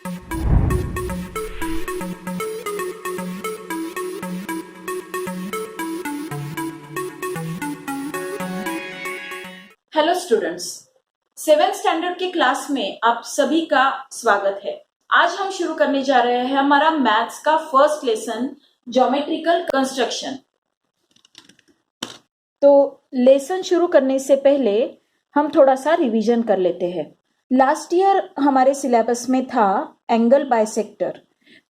Hello students, 7th standard के class में आप सभी का स्वागत है। आज हम शुरू करने जा रहे हैं हमारा मैथ्स का फर्स्ट लेसन, ज्योमेट्रिकल कंस्ट्रक्शन। तो लेसन शुरू करने से पहले हम थोड़ा सा रिवीजन कर लेते हैं। लास्ट ईयर हमारे सिलेबस में था एंगल बाइसेक्टर।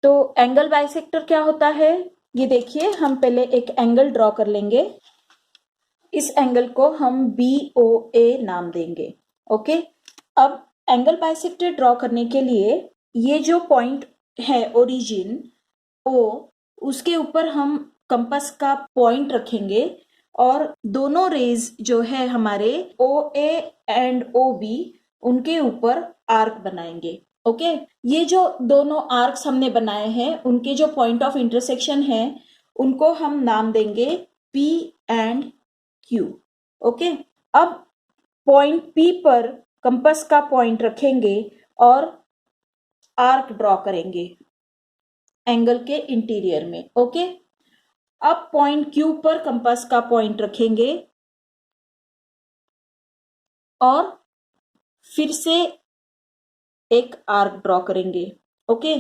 तो एंगल बाइसेक्टर क्या होता है, ये देखिए। हम पहले एक एंगल ड्रॉ कर लेंगे। इस एंगल को हम BOA नाम देंगे। ओके, अब एंगल बाइसेक्टर ड्रॉ करने के लिए ये जो पॉइंट है ओरिजिन O, उसके ऊपर हम कंपास का पॉइंट रखेंगे और दोनों रेज जो है हमारे OA एंड OB, उनके ऊपर आर्क बनाएंगे। ओके, ये जो दोनों आर्क्स हमने बनाए हैं, उनके जो पॉइंट ऑफ इंटरसेक्शन है, उनको हम नाम देंगे P एंड Q। ओके, अब पॉइंट P पर कंपास का पॉइंट रखेंगे और आर्क ड्रॉ करेंगे एंगल के इंटीरियर में। ओके, अब पॉइंट Q पर कंपास का पॉइंट रखेंगे और फिर से एक आर्क ड्रॉ करेंगे। ओके,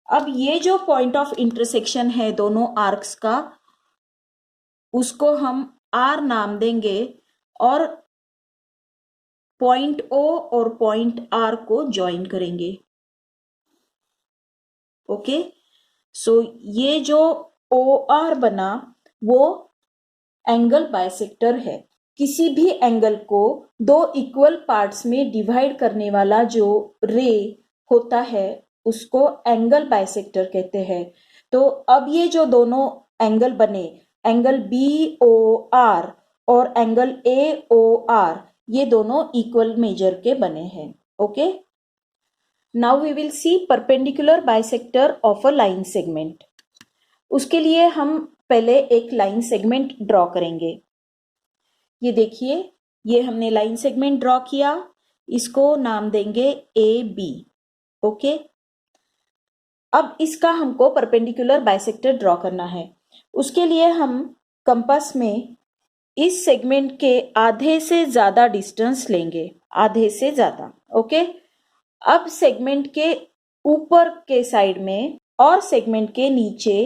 अब ये जो पॉइंट ऑफ इंटरसेक्शन है दोनों आर्क्स का, उसको हम R नाम देंगे और पॉइंट O और पॉइंट R को ज्वाइन करेंगे। ओके, सो ये जो OR बना वो एंगल बाइसेक्टर है। किसी भी एंगल को दो इक्वल पार्ट्स में डिवाइड करने वाला जो रे होता है उसको एंगल बाइसेक्टर कहते हैं। तो अब ये जो दोनों एंगल बने, एंगल BOR और एंगल AOR, ये दोनों इक्वल मेजर के बने हैं। Okay, now we will see perpendicular bisector of a line segment. उसके लिए हम पहले एक लाइन सेगमेंट ड्रॉ करेंगे। ये देखिए, ये हमने लाइन सेगमेंट ड्रॉ किया, इसको नाम देंगे AB। ओके, अब इसका हमको परपेंडिकुलर बाइसेक्टर ड्रॉ करना है। उसके लिए हम कंपास में इस सेगमेंट के आधे से ज्यादा डिस्टेंस लेंगे, आधे से ज्यादा। ओके, अब सेगमेंट के ऊपर के साइड में और सेगमेंट के नीचे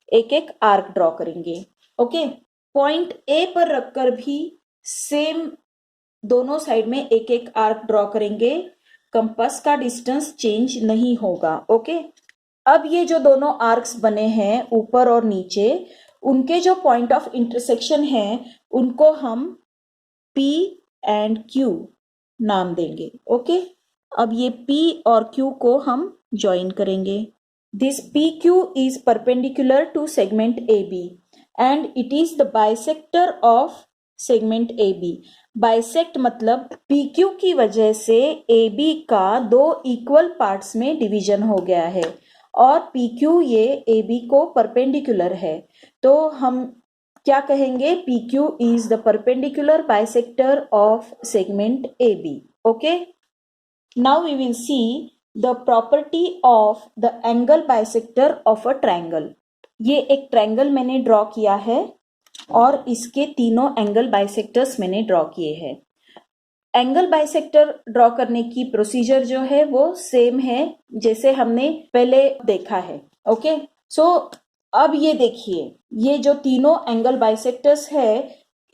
एक एक आर्क ड्रॉ करेंगे। ओके, पॉइंट A पर रखकर भी सेम दोनों साइड में एक एक आर्क ड्रॉ करेंगे। कंपास का डिस्टेंस चेंज नहीं होगा। ओके, अब ये जो दोनों आर्क्स बने हैं ऊपर और नीचे, उनके जो पॉइंट ऑफ इंटरसेक्शन है उनको हम P एंड Q नाम देंगे। ओके, अब ये P और Q को हम ज्वाइन करेंगे। This PQ is perpendicular to segment AB and it is the bisector of segment AB. Bisect मतलब PQ की वजह से AB का दो इक्वल पार्ट्स में डिवीजन हो गया है और PQ ये AB को परपेंडिकुलर है। तो हम क्या कहेंगे, PQ is the perpendicular bisector of segment AB. Okay, now we will see the property of the angle bisector of a triangle. ये एक ट्रायंगल मैंने ड्रॉ किया है और इसके तीनों एंगल बाइसेक्टर्स मैंने ड्रॉ किए हैं। एंगल बाइसेक्टर ड्रॉ करने की प्रोसीजर जो है वो सेम है जैसे हमने पहले देखा है। ओके, सो अब ये देखिए, ये जो तीनों एंगल बाइसेक्टर्स है,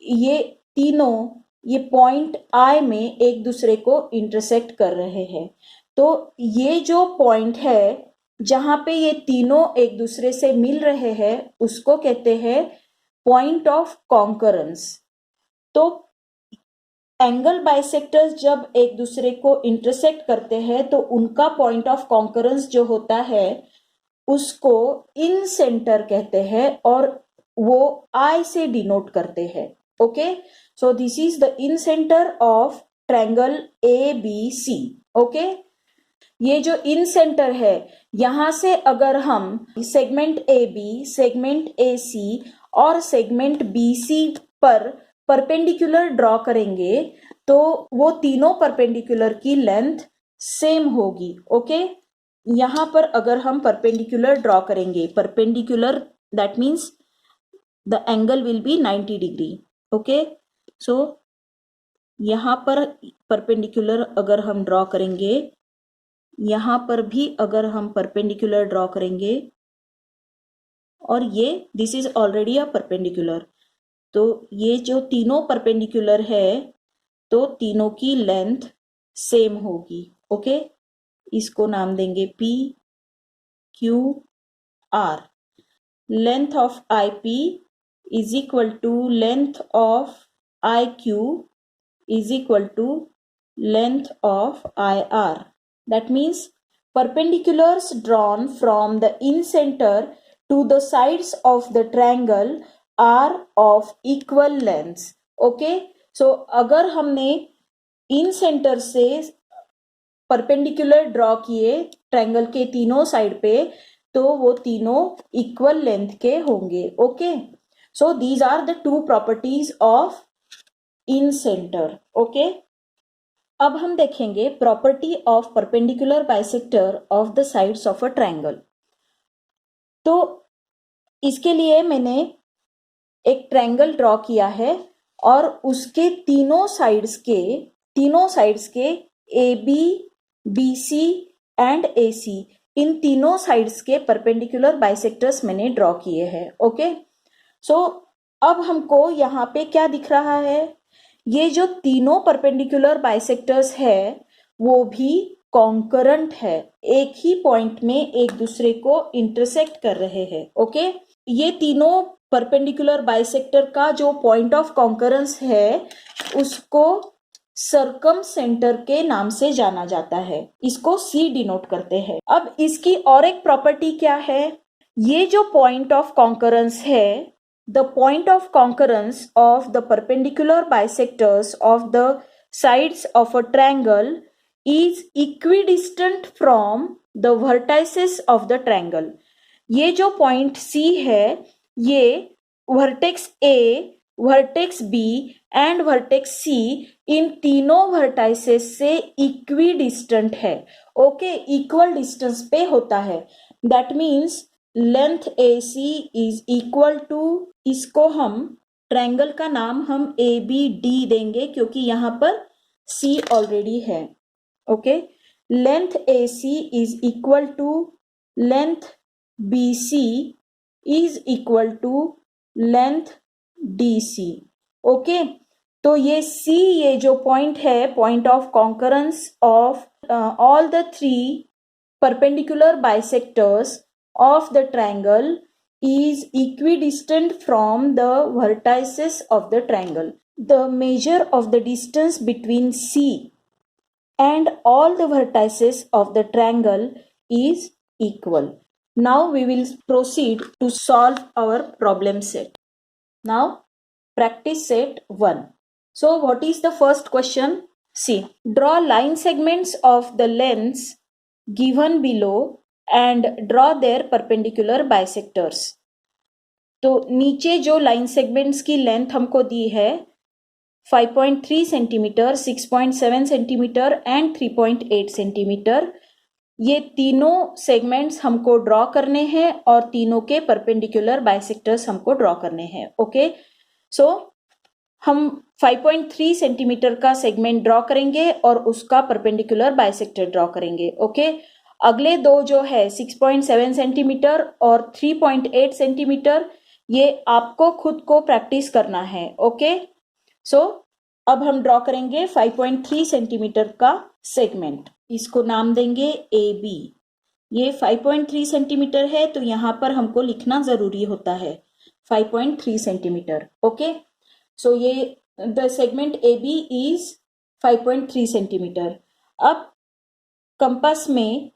ये तीनों ये पॉइंट I में एक दूसरे को इंटरसेक्ट कर रहे हैं। तो ये जो पॉइंट है जहां पे ये तीनों एक दूसरे से मिल रहे हैं उसको कहते हैं पॉइंट ऑफ कॉन्करेंस। तो एंगल बाइसेक्टर्स जब एक दूसरे को इंटरसेक्ट करते हैं तो उनका पॉइंट ऑफ कॉन्करेंस जो होता है उसको इन सेंटर कहते हैं और वो I से डिनोट करते हैं। Okay, so this is the in centre of triangle ABC। Okay, ये जो इन सेंटर है, यहां से अगर हम सेगमेंट AB, सेगमेंट AC और सेगमेंट BC पर परपेंडिकुलर ड्रॉ करेंगे तो वो तीनों परपेंडिकुलर की लेंथ सेम होगी। ओके, यहाँ पर अगर हम परपेंडिकुलर ड्रॉ करेंगे, perpendicular that means the angle will be 90 degree. Okay, so यहाँ पर परपेंडिकुलर अगर हम ड्रॉ करेंगे, यहाँ पर भी अगर हम परपेंडिकुलर ड्रॉ करेंगे, और ये this is already a perpendicular, तो ये जो तीनों परपेंडिकुलर है तो तीनों की लेंथ सेम होगी। ओके, इसको नाम देंगे P Q R। Length of IP is equal to length of IQ is equal to length of IR. That means perpendiculars drawn from the incenter to the sides of the triangle are of equal lengths. Okay, so अगर हमने इन centre से perpendicular draw किए triangle के तीनों side पे, तो वो तीनों इक्वल लेंथ के होंगे। Okay, so these are the two properties of incentre. Okay, अब हम देखेंगे property of perpendicular bisector of the sides of a triangle. तो इसके लिए मैंने एक ट्रायंगल ड्रॉ किया है और उसके तीनों साइड्स के A B B C and A C, इन तीनों साइड्स के परपेंडिकुलर बाइसेक्टर्स मैंने ड्रॉ किए हैं। ओके, सो अब हमको यहाँ पे क्या दिख रहा है, ये जो तीनों परपेंडिकुलर बाइसेक्टर्स है वो भी कॉन्करेंट है, एक ही पॉइंट में एक दूसरे को इंटरसेक्ट कर रहे हैं। ओके, ये तीनों परपेंडिकुलर बाइसेक्टर का जो पॉइंट ऑफ कॉन्करेंस है उसको सर्कम सेंटर के नाम से जाना जाता है, इसको C डिनोट करते हैं। अब इसकी और एक प्रॉपर्टी क्या है, ये जो पॉइंट ऑफ कॉन्करेंस है, the point of concurrence of the perpendicular bisectors of the sides of a triangle is equidistant from the vertices of the triangle. ये जो पॉइंट C है, ये vertex A, vertex B and vertex C, इन तीनों vertices से equidistant है। Okay, equal distance पे होता है, that means length AC is equal to, इसको हम ट्रायंगल का नाम हम ABD देंगे क्योंकि यहाँ पर C ऑलरेडी है। Okay, length AC is equal to length BC is equal to length DC। Okay, तो ये C, ये जो पॉइंट है, point of concurrence of all the three perpendicular bisectors of the triangle is equidistant from the vertices of the triangle. The measure of the distance between C and all the vertices of the triangle is equal. Now we will proceed to solve our problem set. Now practice set 1. So what is the first question? See, draw line segments of the lengths given below and draw their perpendicular bisectors. तो नीचे जो line segments की length हमको दी है 5.3 centimetre, 6.7 centimetre and 3.8 centimetre, ये तीनों segments हमको draw करने हैं और तीनों के परपेंडिकुलर बाइसेक्टर्स हमको ड्रॉ करने हैं। ओके, सो हम 5.3 सेंटीमीटर का सेगमेंट ड्रॉ करेंगे और उसका परपेंडिकुलर बाइसेक्टर ड्रॉ करेंगे। ओके, अगले दो जो है 6.7 सेंटीमीटर और 3.8 सेंटीमीटर, ये आपको खुद को प्रैक्टिस करना है। ओके, सो अब हम ड्रॉ करेंगे 5.3 सेंटीमीटर का सेगमेंट, इसको नाम देंगे AB। ये 5.3 सेंटीमीटर है तो यहाँ पर हमको लिखना जरूरी होता है 5.3 सेंटीमीटर। ओके, सो ये the segment AB is 5.3 centimetre. अब कंपास में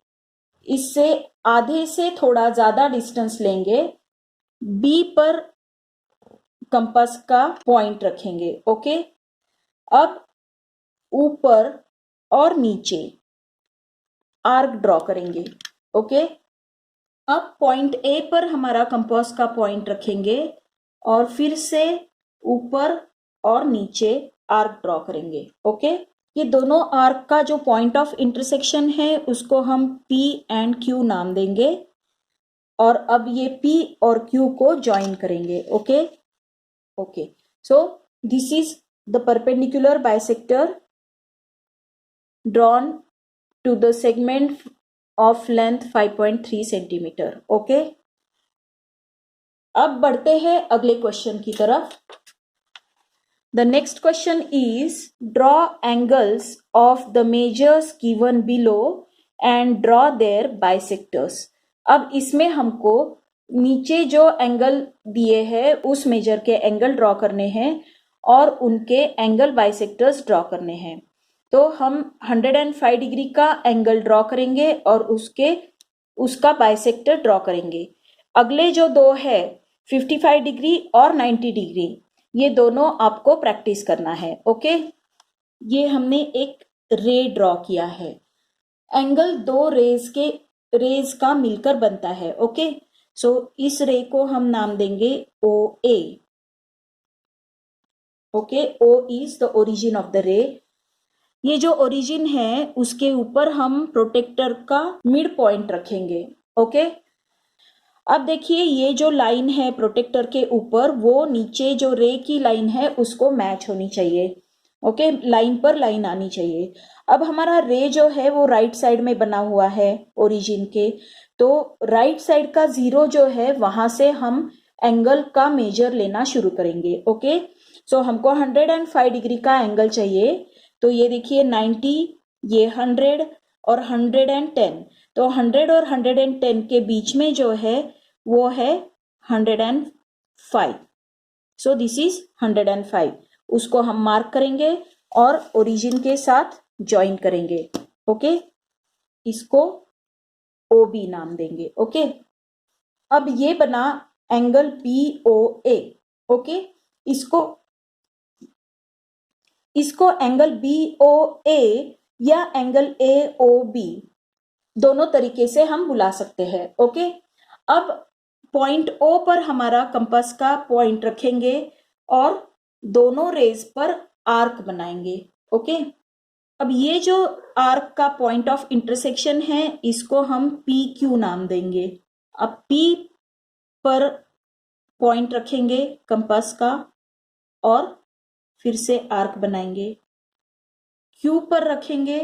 इससे आधे से थोड़ा ज्यादा डिस्टेंस लेंगे, B पर कंपास का पॉइंट रखेंगे। ओके, अब ऊपर और नीचे आर्क ड्रॉ करेंगे। ओके, अब पॉइंट A पर हमारा कंपास का पॉइंट रखेंगे और फिर से ऊपर और नीचे आर्क ड्रॉ करेंगे। ओके, ये दोनों आर्क का जो पॉइंट ऑफ इंटरसेक्शन है उसको हम P एंड Q नाम देंगे और अब ये P और Q को ज्वाइन करेंगे। Okay okay, so this is the perpendicular bisector drawn to the segment of length 5.3 centimetre. Okay, अब बढ़ते हैं अगले क्वेश्चन की तरफ। The next question is draw angles of the measures given below and draw their bisectors। अब इसमें हमको नीचे जो एंगल दिए हैं उस मेजर के एंगल ड्रॉ करने हैं और उनके एंगल बाइसेक्टर्स ड्रॉ करने हैं। तो हम 105 डिग्री का एंगल ड्रॉ करेंगे और उसका बाइसेक्टर ड्रॉ करेंगे। अगले जो दो है 55 डिग्री और 90 डिग्री, ये दोनों आपको प्रैक्टिस करना है। ओके, ये हमने एक रे ड्रॉ किया है। एंगल दो रेज का मिलकर बनता है। ओके, सो इस रे को हम नाम देंगे OA। Okay, O is the origin of the रे। ये जो ओरिजिन है उसके ऊपर हम प्रोटेक्टर का मिड पॉइंट रखेंगे। ओके, अब देखिए ये जो लाइन है प्रोटेक्टर के ऊपर वो नीचे जो रे की लाइन है उसको मैच होनी चाहिए। ओके, लाइन पर लाइन आनी चाहिए। अब हमारा रे जो है वो राइट साइड में बना हुआ है ओरिजिन के, तो राइट साइड का 0 जो है वहां से हम एंगल का मेजर लेना शुरू करेंगे। ओके, सो हमको 105 डिग्री का एंगल चाहिए। तो ये देखिए 90, ये 100 और 110, तो 100 और 110 के बीच में जो है वो है 105। सो दिस इज 105। उसको हम मार्क करेंगे और ओरिजिन के साथ ज्वाइन करेंगे। ओके, इसको OB नाम देंगे। ओके, अब ये बना एंगल BOA। ओके, इसको एंगल BOA या एंगल AOB दोनों तरीके से हम बुला सकते हैं। ओके, अब पॉइंट O पर हमारा कंपास का पॉइंट रखेंगे और दोनों रेज पर आर्क बनाएंगे। ओके, अब ये जो आर्क का पॉइंट ऑफ इंटरसेक्शन है इसको हम PQ नाम देंगे। अब P पर पॉइंट रखेंगे कंपास का और फिर से आर्क बनाएंगे। Q पर रखेंगे,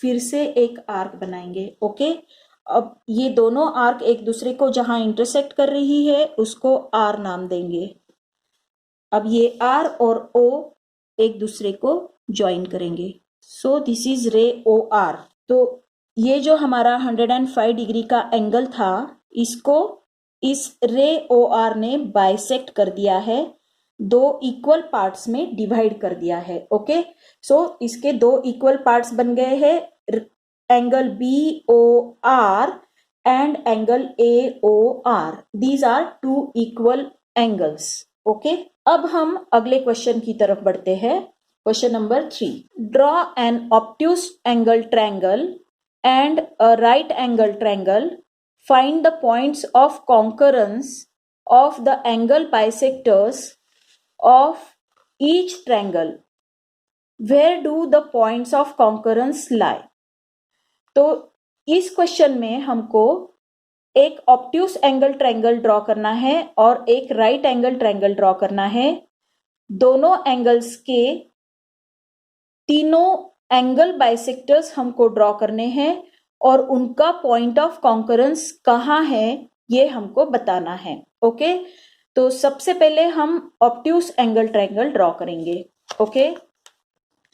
फिर से एक आर्क बनाएंगे। ओके, अब ये दोनों आर्क एक दूसरे को जहां इंटरसेक्ट कर रही है उसको R नाम देंगे। अब ये R और O एक दूसरे को ज्वाइन करेंगे। सो दिस इज रे OR। तो ये जो हमारा 105 डिग्री का एंगल था इसको इस रे OR ने बाइसेक्ट कर दिया है, दो इक्वल पार्ट्स में डिवाइड कर दिया है। ओके, सो इसके दो इक्वल पार्ट्स बन गए हैं, angle BOR and angle AOR. These are two equal angles. Okay, अब हम अगले क्वेश्चन की तरफ बढ़ते हैं। Question number 3, draw an obtuse angle triangle and a right angle triangle. Find the points of concurrence of the angle bisectors of each triangle. Where do the points of concurrence lie? तो इस question में हमको एक obtuse angle triangle draw करना है और एक right angle triangle draw करना है। दोनों एंगल्स के तीनों एंगल बाइसेक्टर्स हमको ड्रॉ करने हैं और उनका पॉइंट ऑफ कॉन्करेंस कहाँ है ये हमको बताना है। ओके, तो सबसे पहले हम ऑब्ट्यूस एंगल ट्रायंगल ड्रॉ करेंगे। ओके,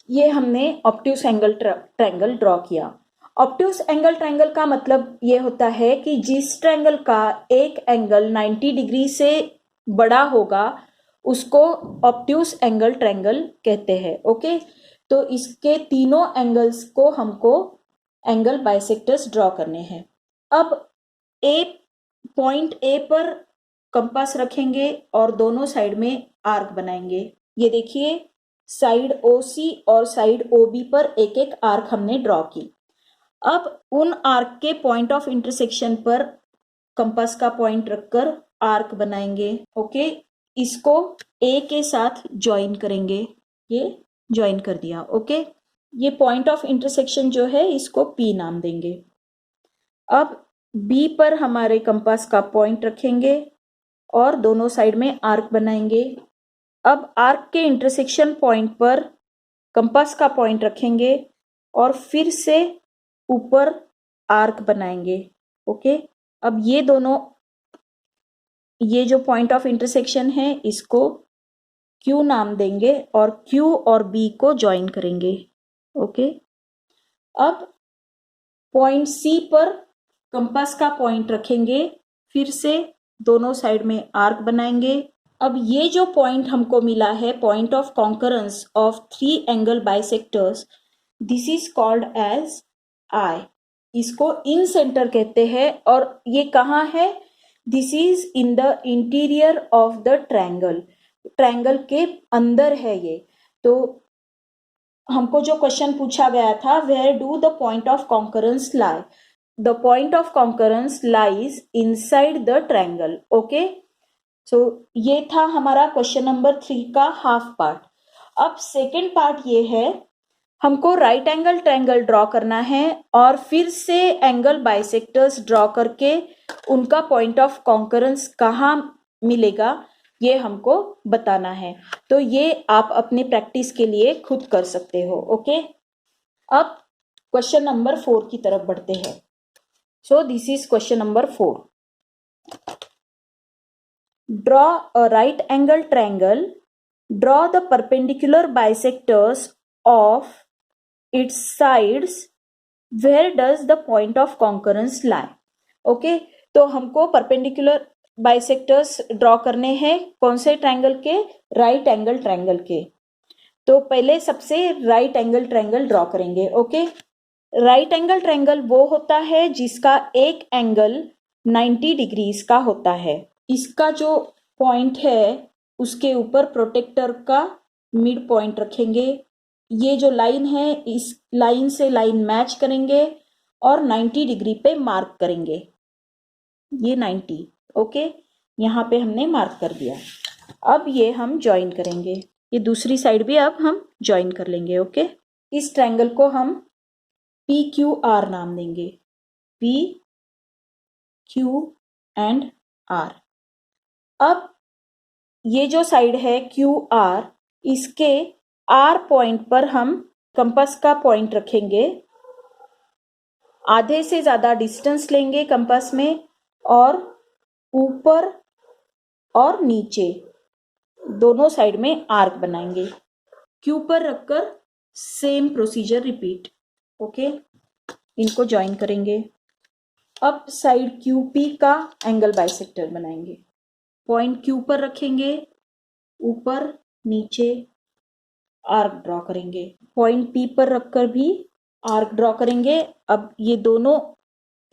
ये हमने ऑब्ट्यूस एंगल ट्रायंगल ड्रॉ किया। ऑब्ट्यूस एंगल ट्रायंगल का मतलब ये होता है कि जिस ट्रायंगल का एक एंगल 90 डिग्री से बड़ा होगा उसको ऑब्ट्यूस एंगल ट्रायंगल कहते हैं। ओके, तो इसके तीनों एंगल्स को हमको एंगल बाइसेक्टर्स ड्रॉ करने हैं। अब पॉइंट A पर कंपास रखेंगे और दोनों साइड में आर्क बनाएंगे। ये देखिए साइड OC और साइड OB पर एक एक आर्क हमने ड्रॉ की। अब उन आर्क के पॉइंट ऑफ इंटरसेक्शन पर कंपास का पॉइंट रखकर आर्क बनाएंगे। ओके, इसको A के साथ ज्वाइन करेंगे। ये ज्वाइन कर दिया। ओके, ये पॉइंट ऑफ इंटरसेक्शन जो है इसको P नाम देंगे। अब B पर हमारे कंपास का पॉइंट रखेंगे और दोनों साइड में आर्क बनाएंगे। अब आर्क के इंटरसेक्शन पॉइंट पर कंपास का पॉइंट रखेंगे और फिर से ऊपर आर्क बनाएंगे। ओके, अब ये जो पॉइंट ऑफ इंटरसेक्शन है इसको Q नाम देंगे और Q और B को ज्वाइन करेंगे। ओके, अब पॉइंट C पर कंपास का पॉइंट रखेंगे, फिर से दोनों साइड में आर्क बनाएंगे। अब ये जो पॉइंट हमको मिला है, point of concurrence of 3 angle bisectors, this is called as I. इसको इन सेंटर कहते हैं और ये कहाँ है? This is in the interior of the triangle. Triangle के अंदर है ये। तो हमको जो क्वेश्चन पूछा गया था, where do the point of concurrence lie? The point of concurrence lies inside the triangle. Okay, so ये था हमारा क्वेश्चन नंबर 3 का हाफ पार्ट। अब सेकेंड पार्ट ये है, हमको राइट एंगल ट्रायंगल ड्रॉ करना है और फिर से एंगल बाइसेक्टर्स ड्रॉ करके उनका पॉइंट ऑफ कॉन्करेंस कहाँ मिलेगा ये हमको बताना है। तो ये आप अपनी प्रैक्टिस के लिए खुद कर सकते हो। ओके, अब क्वेश्चन नंबर 4 की तरफ बढ़ते हैं। सो this is question number 4। Draw a right angle triangle, draw the perpendicular bisectors of its sides, where does the point of concurrence lie? Okay, तो हमको परपेंडिकुलर बाइसेक्टर्स ड्रॉ करने हैं कौन से ट्रायंगल के? राइट एंगल ट्रायंगल के। तो पहले सबसे राइट एंगल ट्रायंगल ड्रॉ करेंगे। ओके, राइट एंगल ट्रायंगल वो होता है जिसका एक एंगल 90 डिग्रीज का होता है। इसका जो पॉइंट है उसके ऊपर प्रोटेक्टर का मिड पॉइंट रखेंगे। ये जो लाइन है इस लाइन से लाइन मैच करेंगे और 90 डिग्री पे मार्क करेंगे। ये 90। ओके, यहाँ पे हमने मार्क कर दिया। अब ये हम ज्वाइन करेंगे, ये दूसरी साइड भी अब हम ज्वाइन कर लेंगे। ओके, इस ट्रायंगल को हम PQR नाम देंगे। P Q and R। अब ये जो साइड है QR, इसके R पॉइंट पर हम कंपास का पॉइंट रखेंगे, आधे से ज्यादा डिस्टेंस लेंगे कंपास में और ऊपर और नीचे दोनों साइड में आर्क बनाएंगे। Q पर रखकर सेम प्रोसीजर रिपीट। ओके, इनको ज्वाइन करेंगे। अब साइड QP का एंगल बाइसेक्टर बनाएंगे। पॉइंट Q पर रखेंगे, ऊपर नीचे आर्क ड्रॉ करेंगे। पॉइंट P पर रखकर भी आर्क ड्रॉ करेंगे। अब ये दोनों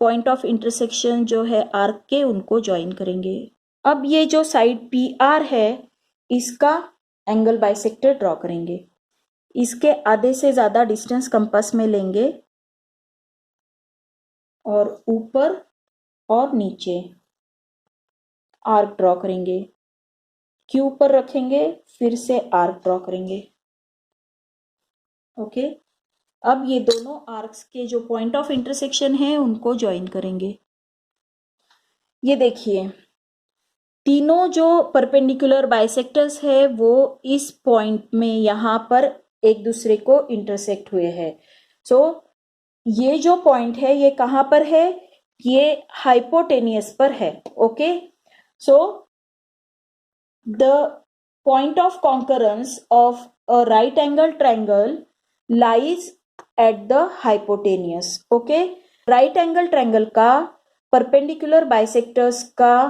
पॉइंट ऑफ इंटरसेक्शन जो है आर्क के, उनको ज्वाइन करेंगे। अब ये जो साइड PR है इसका एंगल बाइसेक्टर ड्रॉ करेंगे। इसके आधे से ज्यादा डिस्टेंस कंपास में लेंगे और ऊपर और नीचे आर्क ड्रॉ करेंगे। Q पर रखेंगे, फिर से आर्क ड्रॉ करेंगे। ओके, अब ये दोनों आर्क्स के जो पॉइंट ऑफ इंटरसेक्शन है उनको ज्वाइन करेंगे। ये देखिए, तीनों जो परपेंडिकुलर बाइसेक्टर्स है वो इस पॉइंट में यहाँ पर एक दूसरे को इंटरसेक्ट हुए हैं। सो ये जो पॉइंट है ये कहाँ पर है? ये हाइपोटेनियस पर है। Okay, so the point of concurrence of a right angle triangle lies at the hypotenuse. Okay, right angle triangle का परपेंडिकुलर बाइसेक्टर्स का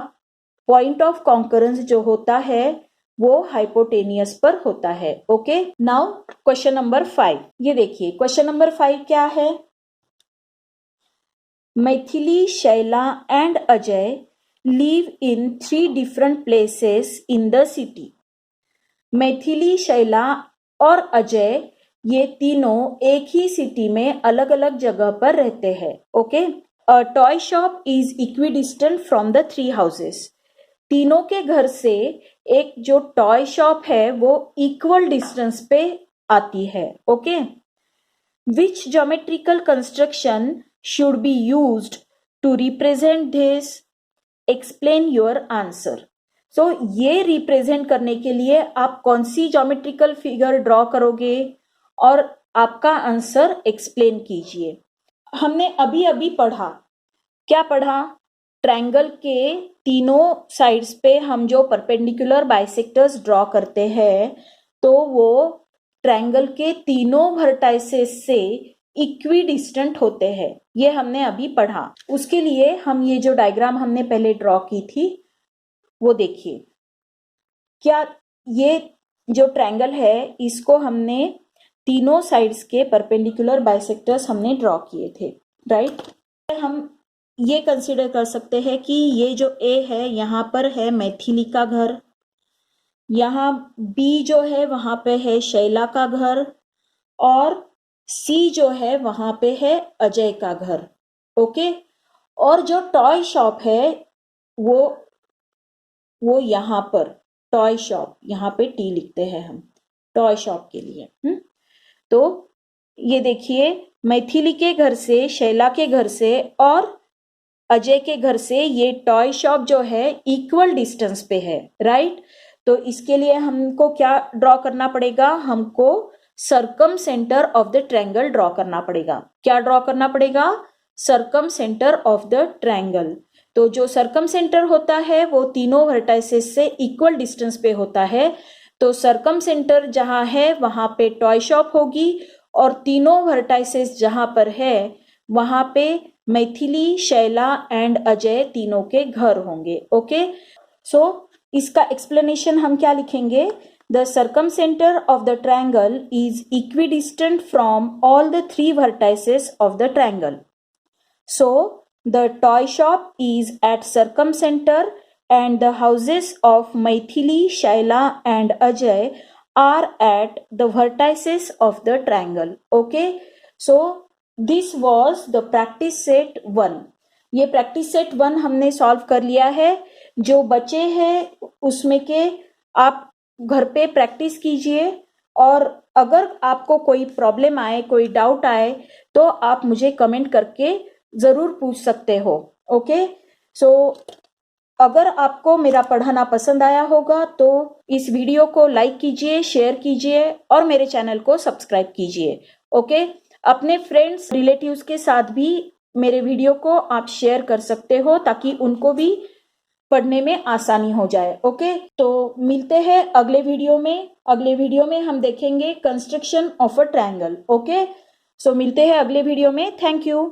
पॉइंट ऑफ कॉन्करेंस जो होता है वो हाइपोटेनियस पर होता है। Okay, now question number 5। ये देखिए, क्वेश्चन नंबर 5 क्या है? Maithili, Shaila and Ajay live in 3 different places in the city. Maithili, Shaila और अजय ये तीनों एक ही सिटी में अलग अलग जगह पर रहते हैं। Okay, a toy shop is equidistant from the 3 houses. तीनों के घर से एक जो टॉय शॉप है वो इक्वल डिस्टेंस पे आती है। Okay, Which geometrical construction should be used to represent this? Explain your answer. So ये रिप्रेजेंट करने के लिए आप कौन सी ज्योमेट्रिकल फिगर ड्रॉ करोगे और आपका आंसर एक्सप्लेन कीजिए। हमने अभी अभी पढ़ा, क्या पढ़ा? ट्रायंगल के तीनों साइड्स पे हम जो परपेंडिकुलर बाइसेक्टर्स ड्रॉ करते हैं तो वो ट्रायंगल के तीनों वर्टाइसेस से इक्वी डिस्टेंट होते हैं, ये हमने अभी पढ़ा। उसके लिए हम ये जो डायग्राम हमने पहले ड्रॉ की थी वो देखिए। क्या ये जो ट्रायंगल है इसको हमने तीनों साइड्स के परपेंडिकुलर बाइसेक्टर्स हमने ड्रॉ किए थे, राइट? हम ये कंसीडर कर सकते हैं कि ये जो ए है यहाँ पर है मैथिली का घर, यहाँ बी जो है वहां पे है शैला का घर और सी जो है वहां पे है अजय का घर। ओके, और जो टॉय शॉप है वो यहाँ पर टॉय शॉप, यहाँ पे टी लिखते हैं हम टॉय शॉप के लिए। तो ये देखिए मैथिली के घर से, शैला के घर से और अजय के घर से ये टॉय शॉप जो है इक्वल डिस्टेंस पे है, राइट? तो इसके लिए हमको क्या ड्रॉ करना पड़ेगा? हमको circum centre of the triangle draw करना पड़ेगा। क्या ड्रॉ करना पड़ेगा? Circum centre of the triangle. तो जो सर्कम सेंटर होता है वो तीनों वर्टाइसेस से इक्वल डिस्टेंस पे होता है। तो सर्कम सेंटर जहां है वहां पे टॉय शॉप होगी और तीनों वर्टाइसेस जहां पर है वहां पे मैथिली, शैला एंड अजय तीनों के घर होंगे। ओके, सो इसका एक्सप्लेनेशन हम क्या लिखेंगे? The circum centre of the triangle is equidistant from all the three vertices of the triangle. So the toy shop is at circum center and the houses of Maithili, Shaila and Ajay are at the vertices of the triangle. Okay, so this was the practice set 1. ये practice set 1 हमने solve कर लिया है। जो बचे हैं उसमें के आप घर पे प्रैक्टिस कीजिए और अगर आपको कोई प्रॉब्लम आए, कोई डाउट आए तो आप मुझे कमेंट करके जरूर पूछ सकते हो। ओके, सो अगर आपको मेरा पढ़ाना पसंद आया होगा तो इस वीडियो को लाइक कीजिए, शेयर कीजिए और मेरे चैनल को सब्सक्राइब कीजिए। ओके, अपने फ्रेंड्स, रिलेटिव्स के साथ भी मेरे वीडियो को आप शेयर कर सकते हो ताकि उनको भी पढ़ने में आसानी हो जाए। ओके, तो मिलते हैं अगले वीडियो में। अगले वीडियो में हम देखेंगे construction of a triangle. Okay, so मिलते हैं अगले वीडियो में। Thank you.